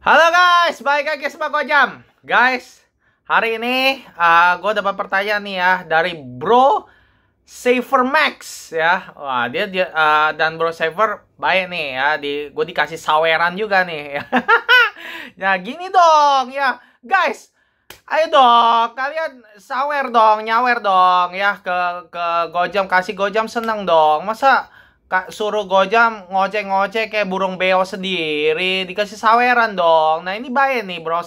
Halo guys, balik lagi sama Gojam. Guys, hari ini gue dapat pertanyaan nih ya dari Bro Saver Max ya. Wah, dia dan Bro Saver baik nih ya. Gue dikasih saweran juga nih. Ya gini dong ya, guys. Ayo dong, kalian sawer dong, nyawer dong ya ke Gojam, kasih Gojam seneng dong. Masa suruh Gojam ngoceh-ngoceh kayak burung beo sendiri, dikasih saweran dong. Nah ini baik nih Bro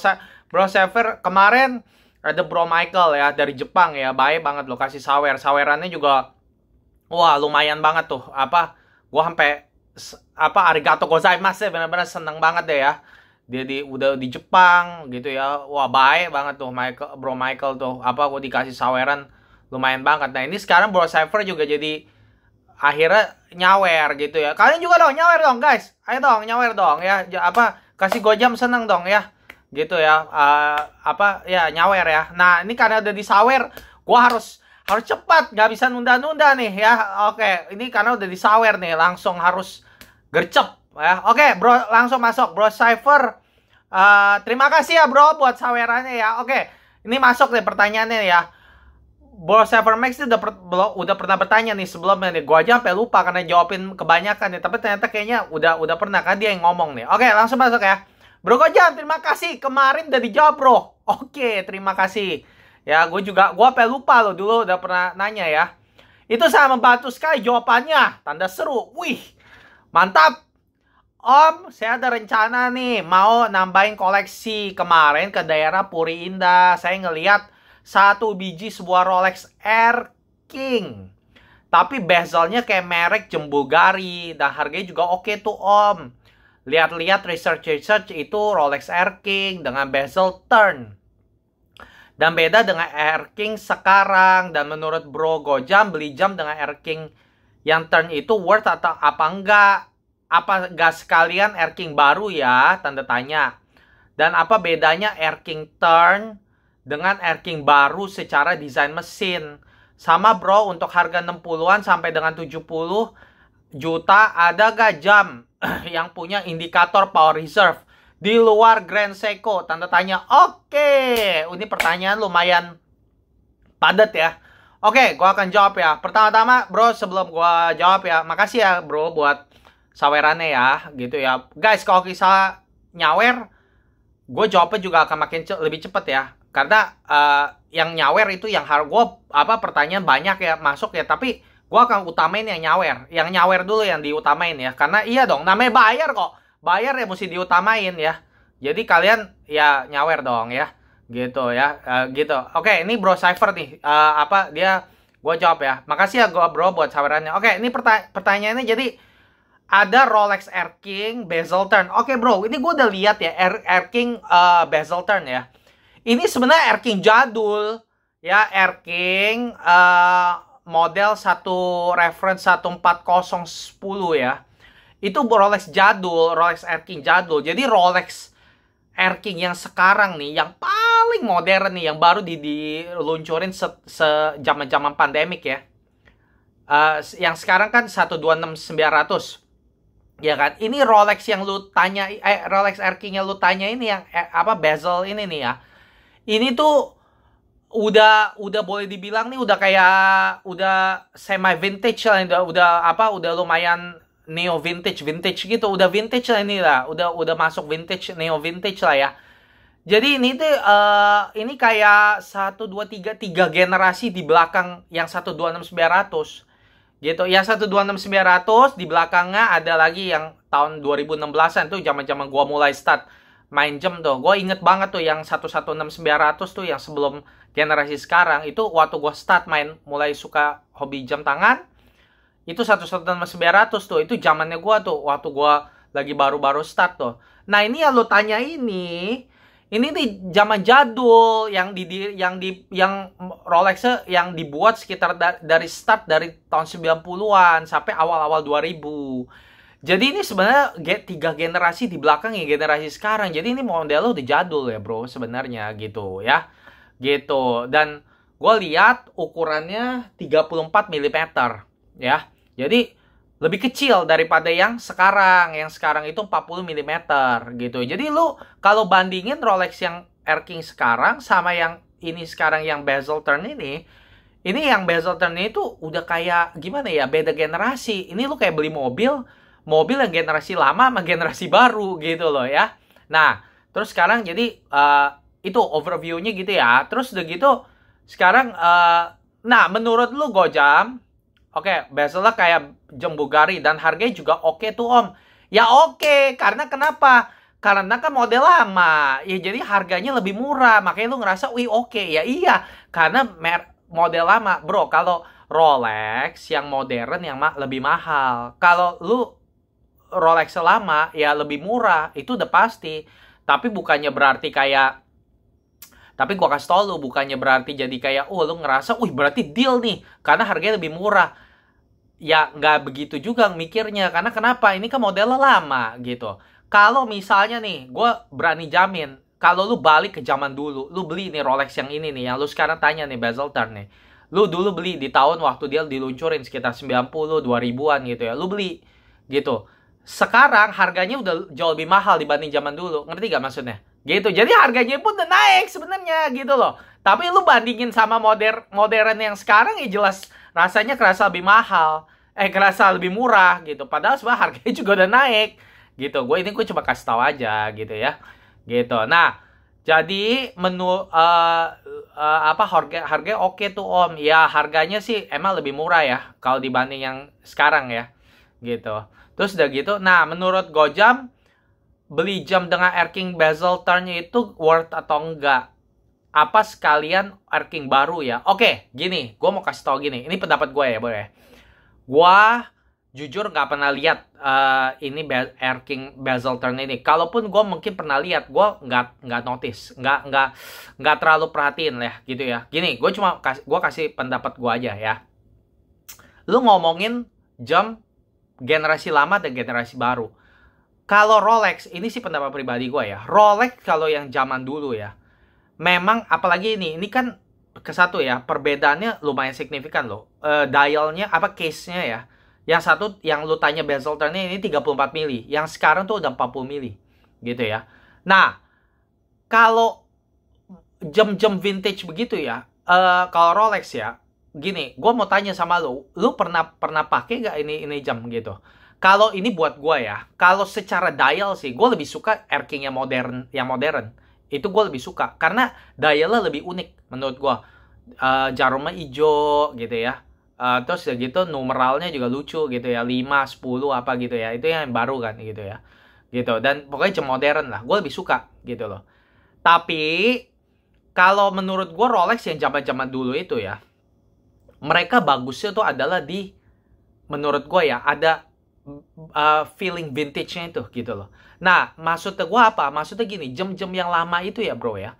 Saver. Kemarin ada Bro Michael ya dari Jepang ya, baik banget loh, kasih sawerannya juga. Wah lumayan banget tuh. Gua sampai arigato gozaimasu ya, benar-benar seneng banget deh ya. Dia udah di Jepang gitu ya. Wah baik banget tuh Bro Michael tuh. Gua dikasih saweran lumayan banget. Nah ini sekarang Bro Saver juga jadi akhirnya nyawer gitu ya. Kalian juga dong nyawer dong guys. Ayo dong nyawer dong ya. Kasih Gojam seneng dong ya. Gitu ya. Ya nyawer ya. Nah, ini karena udah disawer, gua harus cepat, nggak bisa nunda-nunda nih ya. Oke, ini karena udah disawer nih, langsung harus gercep ya. Oke, Bro, langsung masuk Bro Saver. Terima kasih ya Bro buat sawerannya ya. Oke, ini masuk deh pertanyaannya ya. Bro Saver Max itu udah pernah bertanya nih sebelumnya nih. Gua aja sampai lupa karena jawabin kebanyakan nih. Tapi ternyata kayaknya udah pernah kan dia yang ngomong nih. Oke, langsung masuk ya. Bro Gojam, terima kasih. Kemarin udah dijawab, Bro. Oke, terima kasih. Ya, gue sampai lupa loh dulu udah pernah nanya ya. Itu sangat membantu sekali jawabannya. Tanda seru. Wih, mantap. Om, saya ada rencana nih mau nambahin koleksi. Kemarin ke daerah Puri Indah. Saya ngeliat satu biji sebuah Rolex Air King, tapi bezelnya kayak merek Jembugari dan harganya juga oke tuh Om. Lihat-lihat research itu Rolex Air King dengan bezel turn dan beda dengan Air King sekarang. Dan menurut Bro Gojam, beli jam dengan Air King yang turn itu worth atau apa enggak? Apa enggak sekalian Air King baru ya? Tanda tanya. Dan apa bedanya Air King turn dengan Air King baru secara desain mesin? Sama Bro, untuk harga 60-an sampai dengan 70 juta ada gak jam yang punya indikator power reserve di luar Grand Seiko? Tanda tanya. Oke, ini pertanyaan lumayan padat ya. Oke, gua akan jawab ya. Pertama-tama Bro, sebelum gua jawab ya, makasih ya Bro buat sawerannya ya, gitu ya. Guys, kalau kisah nyawer, gue jawabnya juga akan makin lebih cepet ya. Karena yang nyawer itu yang harus gue pertanyaan banyak ya masuk ya, tapi gue akan utamain yang nyawer. Yang nyawer dulu yang diutamain ya. Karena iya dong, namanya bayar kok. Bayar ya mesti diutamain ya. Jadi kalian ya nyawer dong ya. Gitu ya. Gitu. Oke, ini Bro Saver nih. Gue jawab ya. Makasih ya Bro buat sawerannya. Oke, ini pertanyaannya jadi ada Rolex Air King bezel turn. Oke Bro, ini gue udah lihat ya Air King bezel turn ya. Ini sebenarnya Air King jadul ya, Air King model reference 14010 ya. Itu Rolex jadul, Rolex Air King jadul. Jadi Rolex Air King yang sekarang nih, yang paling modern nih, yang baru diluncurin zaman-zaman pandemik ya. Yang sekarang kan 126900. Ya kan? Ini Rolex yang lu tanya, Rolex Air King yang lu tanya ini yang bezel ini nih ya. Ini tuh udah boleh dibilang nih udah semi vintage lah, udah lumayan neo vintage gitu, udah vintage lah ini lah, udah masuk vintage, neo vintage lah ya. Jadi ini tuh ini kayak 1 2 3 generasi di belakang yang 126900 gitu. Yang 126900 di belakangnya ada lagi yang tahun 2016-an tuh, zaman-zaman gua mulai start main jam tuh. Gue inget banget tuh yang 116900 tuh yang sebelum generasi sekarang. Itu waktu gue start mulai suka hobi jam tangan. Itu 116900 tuh. Itu zamannya gue tuh waktu gue lagi baru-baru start tuh. Nah, ini yang lo tanya ini nih zaman jadul yang Rolex yang dibuat sekitar dari start dari tahun 90-an sampai awal-awal 2000. Jadi ini sebenarnya 3 generasi di belakang ya generasi sekarang. Jadi ini modelnya udah jadul ya Bro sebenarnya gitu ya. Gitu. Dan gue lihat ukurannya 34 mm ya. Jadi lebih kecil daripada yang sekarang. Yang sekarang itu 40 mm gitu. Jadi lu kalau bandingin Rolex yang Air King sekarang sama yang ini sekarang yang bezel turn ini yang bezel turn itu udah kayak gimana ya, beda generasi. Ini lu kayak beli mobil yang generasi lama sama generasi baru gitu loh ya. Nah, terus sekarang jadi itu overview-nya gitu ya. Terus udah gitu sekarang nah menurut lu Gojam, oke, bezelnya kayak jam Bulgari dan harganya juga oke tuh Om. Ya oke, karena kenapa? Karena kan model lama. Ya jadi harganya lebih murah. Makanya lu ngerasa, wih oke. Ya iya, karena model lama. Bro, kalau Rolex yang modern yang lebih mahal. Kalau lu Rolex lama ya lebih murah. Itu udah pasti. Tapi bukannya berarti kayak, tapi gua kasih tau lu, bukannya berarti jadi kayak, oh lu ngerasa, wih berarti deal nih, karena harganya lebih murah. Ya nggak begitu juga mikirnya, karena kenapa? Ini kan modelnya lama gitu. Kalau misalnya nih, gue berani jamin, kalau lu balik ke zaman dulu, lu beli nih Rolex yang ini nih, yang lu sekarang tanya nih, bezel turn nih. Lu dulu beli di tahun waktu dia diluncurin sekitar 90, 2000-an gitu ya. Lu beli gitu. Sekarang harganya udah jauh lebih mahal dibanding zaman dulu. Ngerti gak maksudnya? Gitu. Jadi harganya pun udah naik sebenarnya gitu loh. Tapi lu bandingin sama modern yang sekarang ya jelas rasanya kerasa lebih mahal. Kerasa lebih murah gitu. Padahal sebenarnya harganya juga udah naik gitu. Gue cuma kasih tahu aja gitu ya. Gitu. Nah, jadi harga oke tuh Om. Ya harganya sih emang lebih murah ya kalau dibanding yang sekarang ya. Gitu. Terus udah gitu. Nah, menurut Gojam, beli jam dengan Air King bezel turn-nya itu worth atau enggak? Apa sekalian Air King baru ya? Oke, gini. Gue mau kasih tau gini. Ini pendapat gue ya, boleh. Gue jujur nggak pernah lihat ini Air King bezel turn ini. Kalaupun gue mungkin pernah lihat, gue nggak notice, nggak terlalu perhatiin lah gitu ya. Gini, gue kasih pendapat gue aja ya. Lu ngomongin jam generasi lama dan generasi baru. Kalau Rolex, ini sih pendapat pribadi gue ya. Rolex kalau yang zaman dulu ya, memang apalagi ini kan ke satu ya, perbedaannya lumayan signifikan loh. Dialnya case-nya ya. Yang satu yang lu tanya bezel turn-nya ini 34 mili, yang sekarang tuh udah 40 mili gitu ya. Nah, kalau jam-jam vintage begitu ya, kalau Rolex ya, gini, gue mau tanya sama lu pernah pakai nggak ini jam gitu? Kalau ini buat gue ya, kalau secara dial sih, gue lebih suka Air King yang modern. Itu gue lebih suka, karena dialnya lebih unik menurut gue. Jarumnya hijau gitu ya. Terus ya gitu, numeralnya juga lucu gitu ya. 5, 10 apa gitu ya. Itu yang baru kan gitu ya. Gitu, dan pokoknya jam modern lah. Gue lebih suka gitu loh. Tapi, kalau menurut gue Rolex yang zaman-zaman dulu itu ya, mereka bagusnya tuh adalah di, menurut gue ya, ada feeling vintage-nya itu gitu loh. Nah, maksudnya gue apa? Maksudnya gini, jam-jam yang lama itu ya bro ya,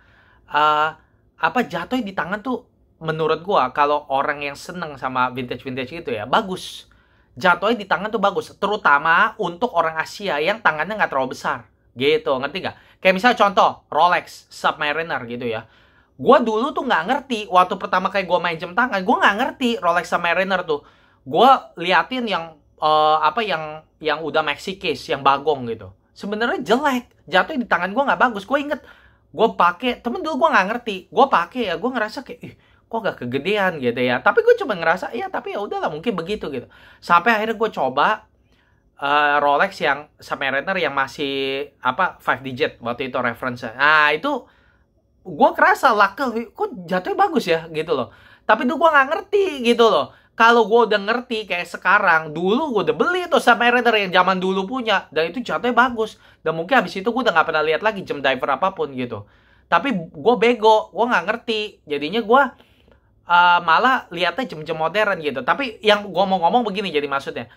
jatuhnya di tangan tuh menurut gue, kalau orang yang seneng sama vintage-vintage itu ya, bagus. Jatuhnya di tangan tuh bagus, terutama untuk orang Asia yang tangannya nggak terlalu besar gitu, ngerti nggak? Kayak misalnya contoh Rolex Submariner gitu ya. Gue dulu tuh nggak ngerti, waktu pertama kali gue main jam tangan, gue nggak ngerti Rolex Submariner tuh. Gue liatin yang yang udah maxi case, yang bagong gitu. Sebenarnya jelek, jatuhnya di tangan gue nggak bagus. Gue inget, gue pakai, temen dulu gue nggak ngerti, gue pakai ya, gue ngerasa kayak, kok gak kegedean gitu ya. Tapi gue cuma ngerasa, ya tapi ya udahlah mungkin begitu gitu. Sampai akhirnya gue coba Rolex yang Submariner yang masih 5 digit waktu itu reference. Nah itu gue kerasa lakel, kok jatuhnya bagus ya gitu loh. Tapi dulu gue nggak ngerti gitu loh. Kalau gue udah ngerti kayak sekarang, dulu gue udah beli tuh Submariner yang zaman dulu punya, dan itu jatuhnya bagus. Dan mungkin habis itu gue udah nggak pernah lihat lagi jam diver apapun gitu. Tapi gue bego, gue nggak ngerti. Jadinya gue malah lihatnya jam-jam modern gitu. Tapi yang gue mau ngomong begini jadi maksudnya.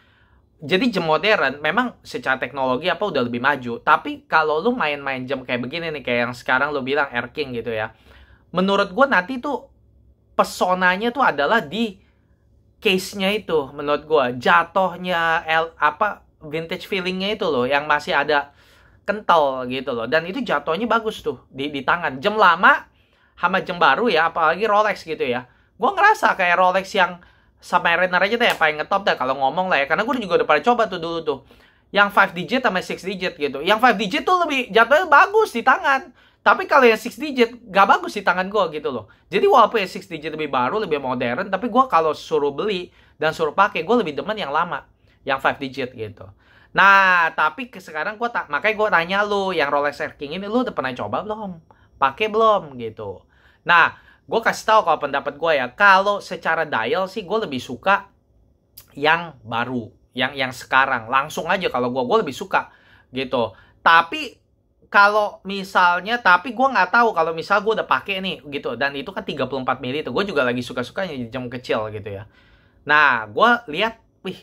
Jadi jam modern memang secara teknologi udah lebih maju. Tapi kalau lu main-main jam kayak begini nih, kayak yang sekarang lu bilang Air King gitu ya. Menurut gue nanti tuh pesonanya tuh adalah di case-nya itu, menurut gue jatuhnya vintage feeling-nya itu loh, yang masih ada kental gitu loh, dan itu jatuhnya bagus tuh di tangan. Jam lama sama jam baru ya, apalagi Rolex gitu ya, gue ngerasa kayak Rolex yang Submariner aja deh yang paling ngetop deh kalau ngomong lah ya. Karena gue juga udah pernah coba tuh dulu tuh. Yang 5 digit sama 6 digit gitu. Yang 5 digit tuh lebih jatuhnya bagus di tangan. Tapi kalau yang 6 digit gak bagus di tangan gue gitu loh. Jadi walaupun yang 6 digit lebih baru, lebih modern, tapi gue kalau suruh beli dan suruh pakai, gue lebih demen yang lama. Yang 5 digit gitu. Nah, tapi sekarang makanya gue tanya lu, yang Rolex Air King ini lu udah pernah coba belum? Pakai belum gitu. Nah, gue kasih tahu kalau pendapat gue ya, kalau secara dial sih gue lebih suka yang baru, yang sekarang. Langsung aja kalau gue lebih suka gitu. Tapi kalau misalnya, tapi gue nggak tahu kalau misal gue udah pakai nih gitu, dan itu kan 34 mili itu, gue juga lagi suka-sukanya jam kecil gitu ya. Nah, gue lihat, wih,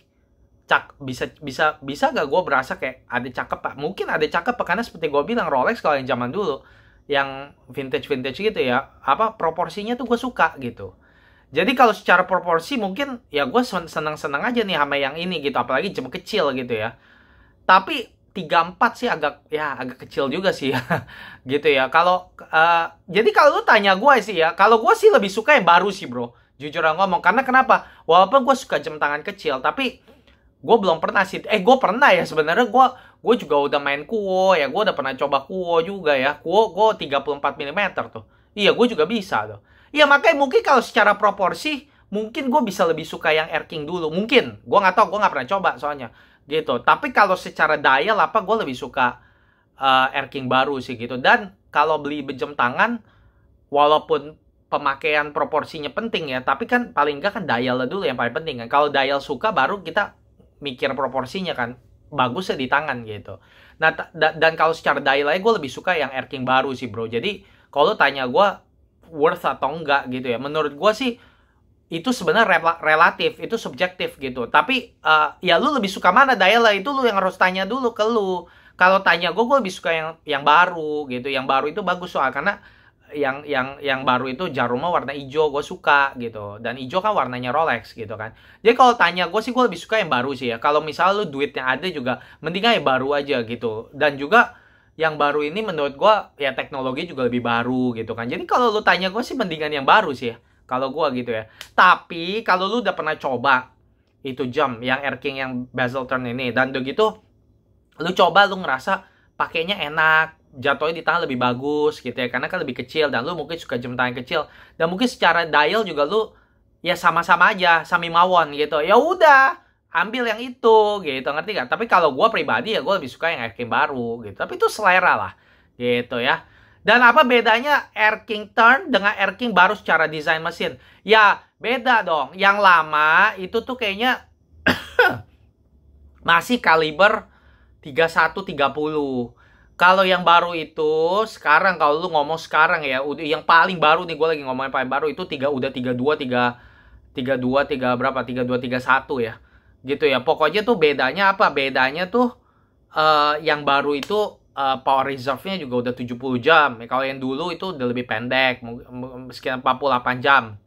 bisa gak gue berasa kayak ada cakep pak? Mungkin ada cakep pak, karena seperti gue bilang Rolex kalau yang zaman dulu, yang vintage gitu ya, apa proporsinya tuh gue suka gitu. Jadi kalau secara proporsi mungkin ya gue senang-senang aja nih sama yang ini gitu, apalagi jam kecil gitu ya. Tapi 34 sih agak kecil juga sih ya. Gitu ya. Jadi kalau lu tanya gue sih ya, kalau gue sih lebih suka yang baru sih, Bro. Jujur ngomong, karena kenapa? Walaupun gue suka jam tangan kecil, tapi gue belum pernah sih. Gue pernah ya sebenarnya, gue juga udah main kuo ya, gue udah pernah coba kuo juga ya. Kuo 34 mm tuh. Iya, gue juga bisa tuh. Iya, makanya mungkin kalau secara proporsi mungkin gue bisa lebih suka yang Air King dulu. Mungkin, gue nggak tahu, gue nggak pernah coba soalnya gitu. Tapi kalau secara dial gue lebih suka Air King baru sih gitu. Dan kalau beli jam tangan, walaupun pemakaian proporsinya penting ya, tapi kan paling enggak kan dial dulu yang paling penting kan. Kalau dial suka, baru kita mikir proporsinya kan, bagusnya di tangan gitu. Nah, dan kalau secara dial gue lebih suka yang Air King baru sih, Bro. Jadi kalau tanya gue worth atau enggak gitu ya, menurut gue sih itu sebenarnya relatif, itu subjektif gitu. Tapi ya lu lebih suka mana dial lah, itu lu yang harus tanya dulu ke lu. Kalau tanya gue lebih suka yang baru gitu. Yang baru itu bagus soal karena yang baru itu jarumnya warna hijau, gue suka gitu. Dan hijau kan warnanya Rolex gitu kan. Jadi kalau tanya gue sih, gue lebih suka yang baru sih ya. Kalau misalnya lu duitnya ada juga, mendingan yang baru aja gitu. Dan juga yang baru ini menurut gue ya teknologi juga lebih baru gitu kan. Jadi kalau lu tanya gue sih, mendingan yang baru sih ya, kalau gue gitu ya. Tapi kalau lu udah pernah coba itu jam yang Air King yang bezel turn ini, dan udah gitu lu coba, lu ngerasa pakainya enak, jatuhnya di tangan lebih bagus gitu ya, karena kan lebih kecil, dan lu mungkin suka jam tangan kecil, dan mungkin secara dial juga lu ya sama-sama aja, sami mawon gitu, ya udah ambil yang itu gitu, ngerti gak? Tapi kalau gue pribadi ya, gue lebih suka yang Air King baru gitu. Tapi itu selera lah gitu ya. Dan apa bedanya Air King Turn dengan Air King baru secara desain mesin? Ya beda dong. Yang lama itu tuh kayaknya masih kaliber 31-30. Kalau yang baru itu sekarang, kalau lu ngomong sekarang ya, udah yang paling baru nih, gue lagi ngomongin paling baru itu udah 32 berapa? 31 ya. Gitu ya. Pokoknya tuh bedanya apa? Bedanya tuh yang baru itu power reserve-nya juga udah 70 jam. Kalau yang dulu itu udah lebih pendek, sekitar 48 jam.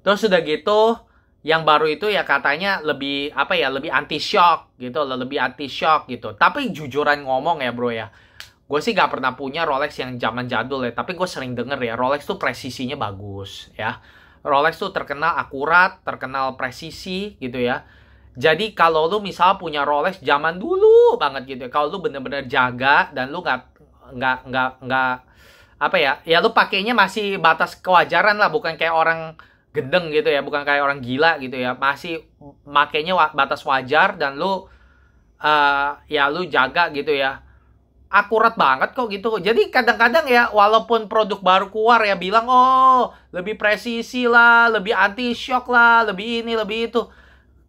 Terus udah gitu, yang baru itu ya katanya lebih lebih anti shock gitu, lebih anti shock gitu. Tapi jujuran ngomong ya, Bro ya, gue sih gak pernah punya Rolex yang zaman jadul ya, tapi gue sering denger ya, Rolex tuh presisinya bagus ya. Rolex tuh terkenal akurat, terkenal presisi gitu ya. Jadi kalau lu misal punya Rolex zaman dulu banget gitu ya, kalau lu bener-bener jaga dan lu nggak ya lu pakainya masih batas kewajaran lah, bukan kayak orang gendeng gitu ya, bukan kayak orang gila gitu ya, masih makainya batas wajar, dan lu ya lu jaga gitu ya, akurat banget kok gitu. Jadi kadang-kadang ya, walaupun produk baru keluar ya bilang oh lebih presisi lah, lebih anti shock lah, lebih ini lebih itu,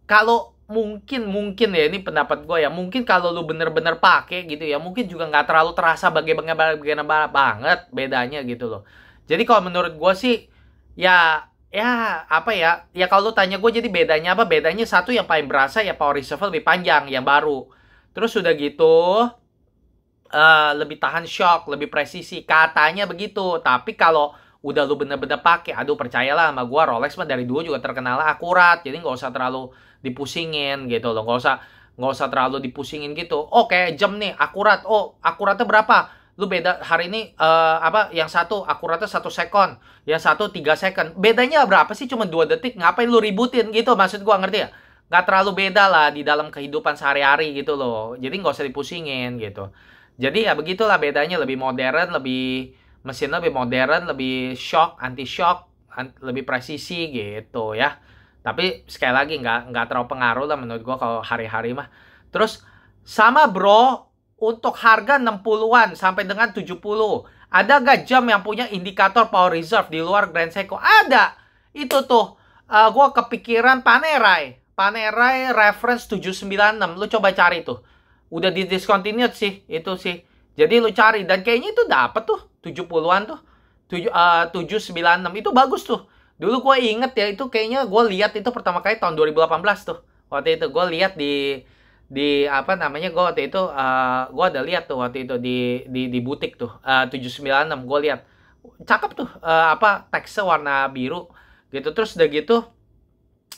kalau mungkin ya, ini pendapat gue ya, mungkin kalau lu bener-bener pakai gitu ya, mungkin juga nggak terlalu terasa bagaimana banget bedanya gitu loh. Jadi kalau menurut gue sih ya kalau lu tanya gue, jadi bedanya apa? Bedanya satu yang paling berasa ya, power reserve lebih panjang yang baru. Terus udah gitu lebih tahan shock, lebih presisi, katanya begitu. Tapi kalau udah lu bener-bener pakai, aduh percayalah sama gue, Rolex mah dari dulu juga terkenal akurat. Jadi nggak usah terlalu dipusingin gitu loh, nggak usah terlalu dipusingin gitu. Oh kayak jam nih akurat, oh akuratnya berapa? Lu beda hari ini apa yang satu akuratnya 1 second, yang satu 3 second. Bedanya berapa sih? Cuma 2 detik. Ngapain lu ributin gitu? Maksud gua, ngerti ya? Nggak terlalu beda lah di dalam kehidupan sehari-hari gitu loh. Jadi nggak usah dipusingin gitu. Jadi ya begitulah bedanya, lebih modern, lebih mesinnya lebih modern, lebih shock, anti shock, lebih presisi gitu ya. Tapi sekali lagi nggak terlalu pengaruh lah menurut gua kalau hari-hari mah. Terus sama bro, untuk harga 60-an sampai dengan 70, ada gak jam yang punya indikator power reserve di luar Grand Seiko? Ada. Itu tuh, gue kepikiran Panerai. Panerai reference 796. Lu coba cari tuh. Udah di discontinued sih, itu sih. Jadi lu cari, dan kayaknya itu dapet tuh, 70-an tuh. 796, itu bagus tuh. Dulu gue inget ya, itu kayaknya gue lihat itu pertama kali tahun 2018 tuh. Waktu itu gue lihat di apa namanya, gue waktu itu gue ada lihat tuh waktu itu di butik tuh 796 gue lihat cakep tuh, apa teksnya warna biru gitu. Terus udah gitu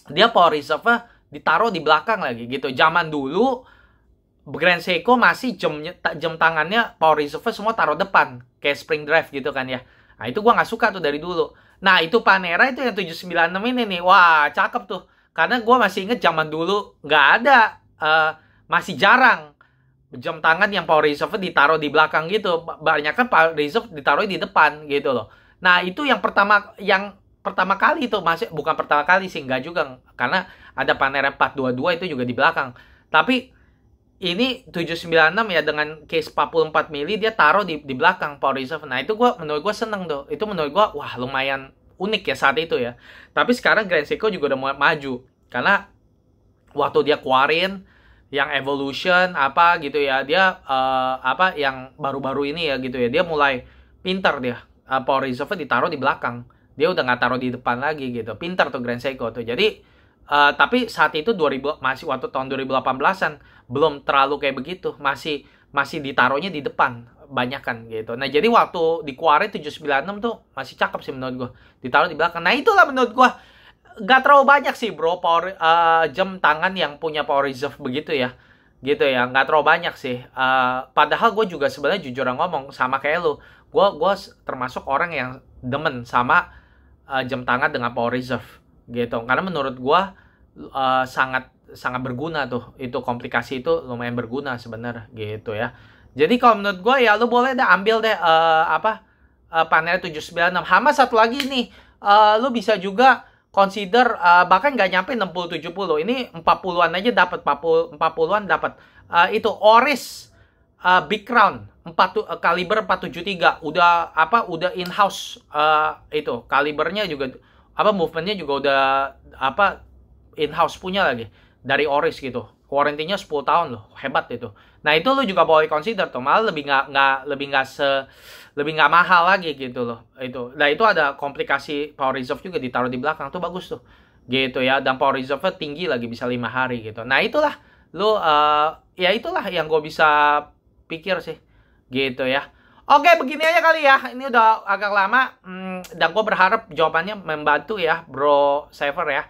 dia power reserve ditaruh di belakang lagi gitu. Zaman dulu Grand Seiko masih jam tangannya power reserve semua taruh depan kayak spring drive gitu kan ya. Nah itu gue nggak suka tuh dari dulu. Nah itu Panerai itu yang 796 ini nih, wah cakep tuh, karena gue masih inget zaman dulu nggak ada, masih jarang jam tangan yang power reserve ditaruh di belakang gitu. Banyak kan power reserve ditaruh di depan gitu loh. Nah itu yang pertama kali itu, masih bukan pertama kali sih, enggak juga, karena ada Panerai 422 itu juga di belakang. Tapi ini 796 ya dengan case 44 mili dia taruh di belakang power reserve. Nah itu menurut gue seneng tuh. Itu menurut gue wah lumayan unik ya saat itu ya. Tapi sekarang Grand Seiko juga udah maju, karena waktu dia keluarin yang Evolution apa gitu ya, dia apa yang baru-baru ini ya gitu ya, dia mulai pinter dia, power reserve ditaruh di belakang, dia udah nggak taruh di depan lagi gitu. Pinter tuh Grand Seiko tuh. Jadi tapi saat itu masih waktu tahun 2018-an belum terlalu kayak begitu, masih ditaruhnya di depan banyak kan gitu. Nah jadi waktu dikeluarin 796 tuh masih cakep sih menurut gua, ditaruh di belakang. Nah itulah menurut gua nggak terlalu banyak sih bro jam tangan yang punya power reserve begitu ya, gitu ya, nggak terlalu banyak sih. Padahal gue juga sebenarnya jujur ngomong sama kayak lu, gue termasuk orang yang demen sama jam tangan dengan power reserve gitu, karena menurut gue sangat sangat berguna tuh, itu komplikasi itu lumayan berguna sebenarnya gitu ya. Jadi kalau menurut gue ya lu boleh deh ambil deh Panerai 796 sama satu lagi nih, lu bisa juga consider bahkan nggak nyampe 60-70, ini 40-an aja dapat, 40-an dapat. Itu Oris Big Crown kaliber 473 udah udah in house, itu kalibernya juga movementnya juga udah in house punya lagi dari Oris gitu. Warrantinya 10 tahun loh, hebat itu. Nah itu lu juga boleh consider tuh, malah lebih nggak mahal lagi gitu loh itu. Nah itu ada komplikasi power reserve juga ditaruh di belakang tuh, bagus tuh gitu ya, dan power reserve tinggi lagi, bisa 5 hari gitu. Nah itulah lu ya itulah yang gue bisa pikir sih gitu ya. Oke begini aja kali ya, ini udah agak lama, dan gue berharap jawabannya membantu ya Bro Saver ya.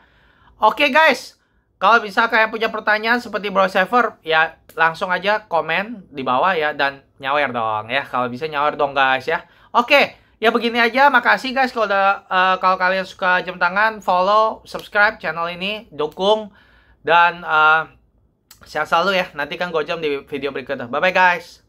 Oke guys, kalau bisa kalian punya pertanyaan seperti Bro Saver ya, langsung aja komen di bawah ya, dan nyawer dong ya, kalau bisa nyawer dong guys ya. Oke, ya begini aja, makasih guys kalau kalian suka jam tangan, follow, subscribe channel ini, dukung, dan sehat selalu ya. Nanti kan Gojam di video berikutnya. Bye bye guys.